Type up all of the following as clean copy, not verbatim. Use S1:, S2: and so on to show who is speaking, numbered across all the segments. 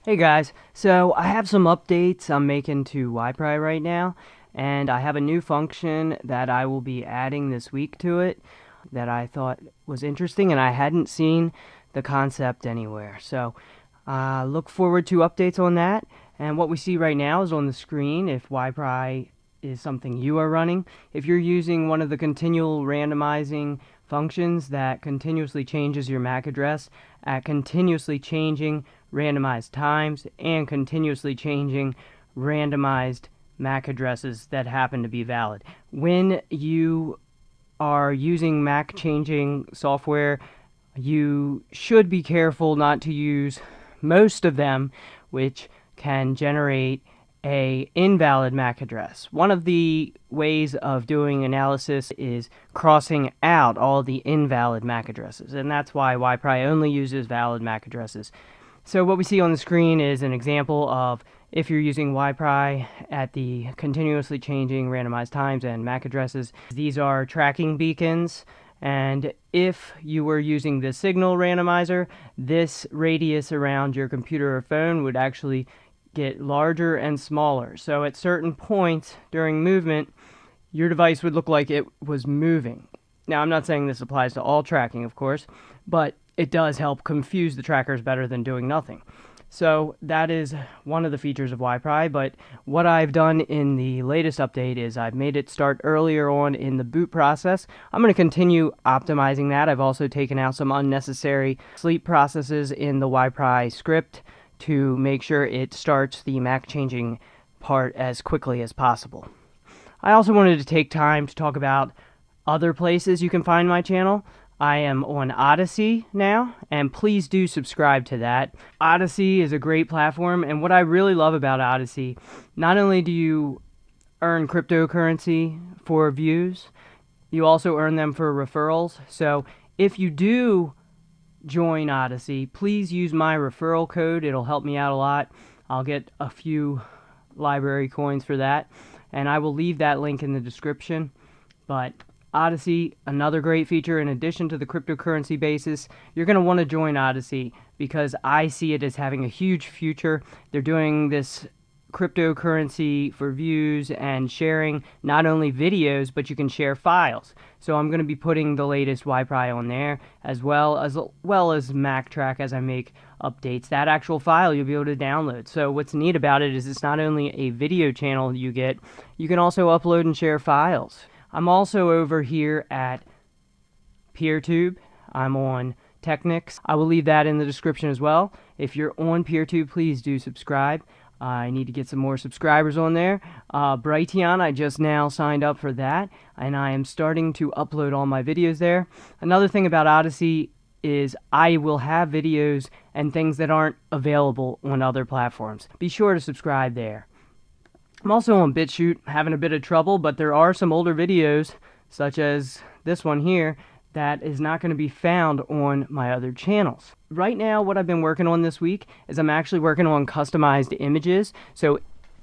S1: Hey guys, so I have some updates I'm making to WiPri right now, and I have a new function that I will be adding this week to it that I thought was interesting, and I hadn't seen the concept anywhere. So look forward to updates on that. And what we see right now is on the screen if WiPri is something you are running. If you're using one of the continual randomizing functions that continuously changes your MAC address at continuously changing randomized times and continuously changing randomized MAC addresses that happen to be valid. When you are using MAC changing software, you should be careful not to use most of them, which can generate a invalid MAC address. One of the ways of doing analysis is crossing out all the invalid MAC addresses, and that's why WiPri only uses valid MAC addresses. So what we see on the screen is an example of if you're using WiPri at the continuously changing randomized times and MAC addresses. These are tracking beacons, and if you were using the signal randomizer, this radius around your computer or phone would actually get larger and smaller. So at certain points during movement, your device would look like it was moving. Now, I'm not saying this applies to all tracking, of course, but it does help confuse the trackers better than doing nothing. So that is one of the features of WiPri, but what I've done in the latest update is I've made it start earlier on in the boot process. I'm going to continue optimizing that. I've also taken out some unnecessary sleep processes in the WiPri script to make sure it starts the MAC changing part as quickly as possible. I also wanted to take time to talk about other places you can find my channel. I am on Odysee now, and please do subscribe to that. Odysee is a great platform, and what I really love about Odysee, not only do you earn cryptocurrency for views, you also earn them for referrals. So if you do join Odysee, please use my referral code. It'll help me out a lot. I'll get a few library coins for that, and I will leave that link in the description. But Odysee, another great feature in addition to the cryptocurrency basis. You're going to want to join Odysee because I see it as having a huge future. They're doing this cryptocurrency for views and sharing not only videos, but you can share files. So I'm going to be putting the latest WiPri on there as well as MacTrack as I make updates. That actual file you'll be able to download. So what's neat about it is it's not only a video channel you get, you can also upload and share files. I'm also over here at PeerTube. I'm on Technics. I will leave that in the description as well. If you're on PeerTube, please do subscribe. I need to get some more subscribers on there. Brighteon, I just now signed up for that, and I am starting to upload all my videos there. Another thing about Odysee is I will have videos and things that aren't available on other platforms. Be sure to subscribe there. I'm also on BitChute, having a bit of trouble, but there are some older videos, such as this one here, that is not going to be found on my other channels. Right now, what I've been working on this week is I'm actually working on customized images. So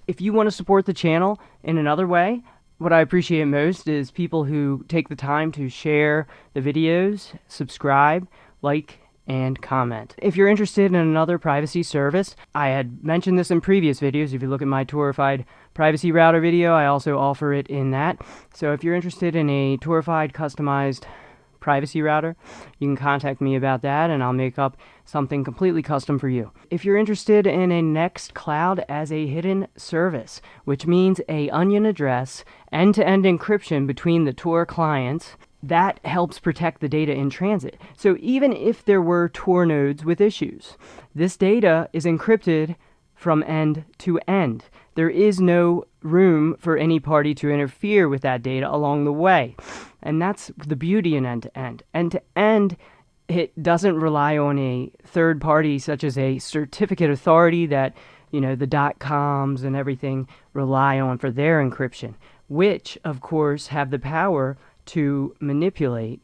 S1: if you want to support the channel in another way, what I appreciate most is people who take the time to share the videos, subscribe, like, and comment. If you're interested in another privacy service, I had mentioned this in previous videos. If you look at my Torified privacy router video, I also offer it in that. So if you're interested in a Torified customized privacy router, you can contact me about that and I'll make up something completely custom for you. If you're interested in a Nextcloud as a hidden service, which means a onion address, end-to-end encryption between the Tor clients, that helps protect the data in transit. So even if there were Tor nodes with issues, this data is encrypted from end to end. There is no room for any party to interfere with that data along the way. And that's the beauty in end-to-end. End-to-end, it doesn't rely on a third party such as a certificate authority that, the .coms and everything rely on for their encryption, which, of course, have the power to manipulate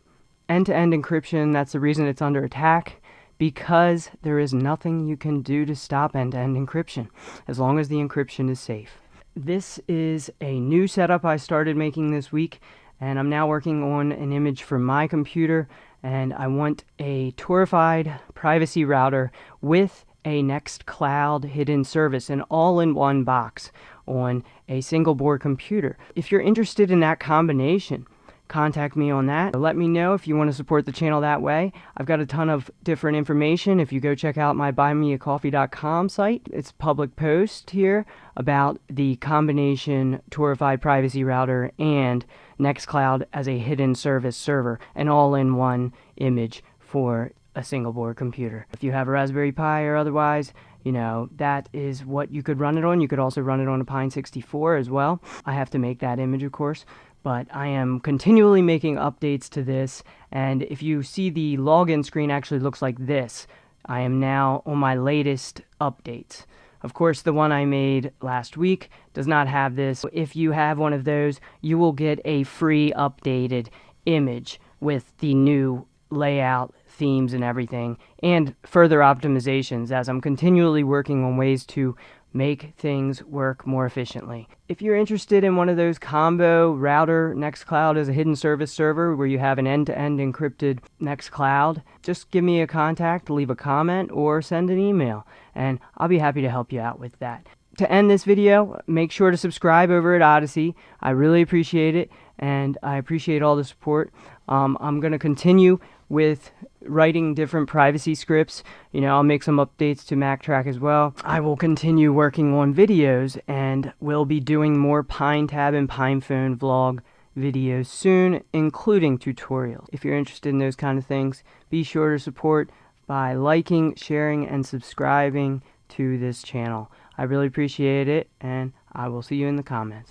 S1: end-to-end encryption. That's the reason it's under attack, because there is nothing you can do to stop end-to-end encryption as long as the encryption is safe. This is a new setup I started making this week, and I'm now working on an image for my computer, and I want a Torified privacy router with a Nextcloud Hidden service, an all-in-one box on a single board computer. If you're interested in that combination, contact me on that. Let me know if you want to support the channel that way. I've got a ton of different information. If you go check out my buymeacoffee.com site, it's a public post here about the combination Torified privacy router and Nextcloud as a hidden service server, an all-in-one image for a single board computer. If you have a Raspberry Pi or otherwise, that is what you could run it on. You could also run it on a Pine 64 as well. I have to make that image, of course, but I am continually making updates to this, and if you see the login screen actually looks like this, I am now on my latest updates. Of course, the one I made last week does not have this. If you have one of those, you will get a free updated image with the new layout, themes, and everything, and further optimizations as I'm continually working on ways to make things work more efficiently. If you're interested in one of those combo router Nextcloud as a hidden service server where you have an end-to-end encrypted Nextcloud, just give me a contact, leave a comment, or send an email, and I'll be happy to help you out with that. To end this video, make sure to subscribe over at Odysee. I really appreciate it, and I appreciate all the support. I'm going to continue with writing different privacy scripts. I'll make some updates to MacTrack as well. I will continue working on videos, and we'll be doing more PineTab and PinePhone vlog videos soon, including tutorials. If you're interested in those kind of things, be sure to support by liking, sharing, and subscribing to this channel. I really appreciate it, and I will see you in the comments.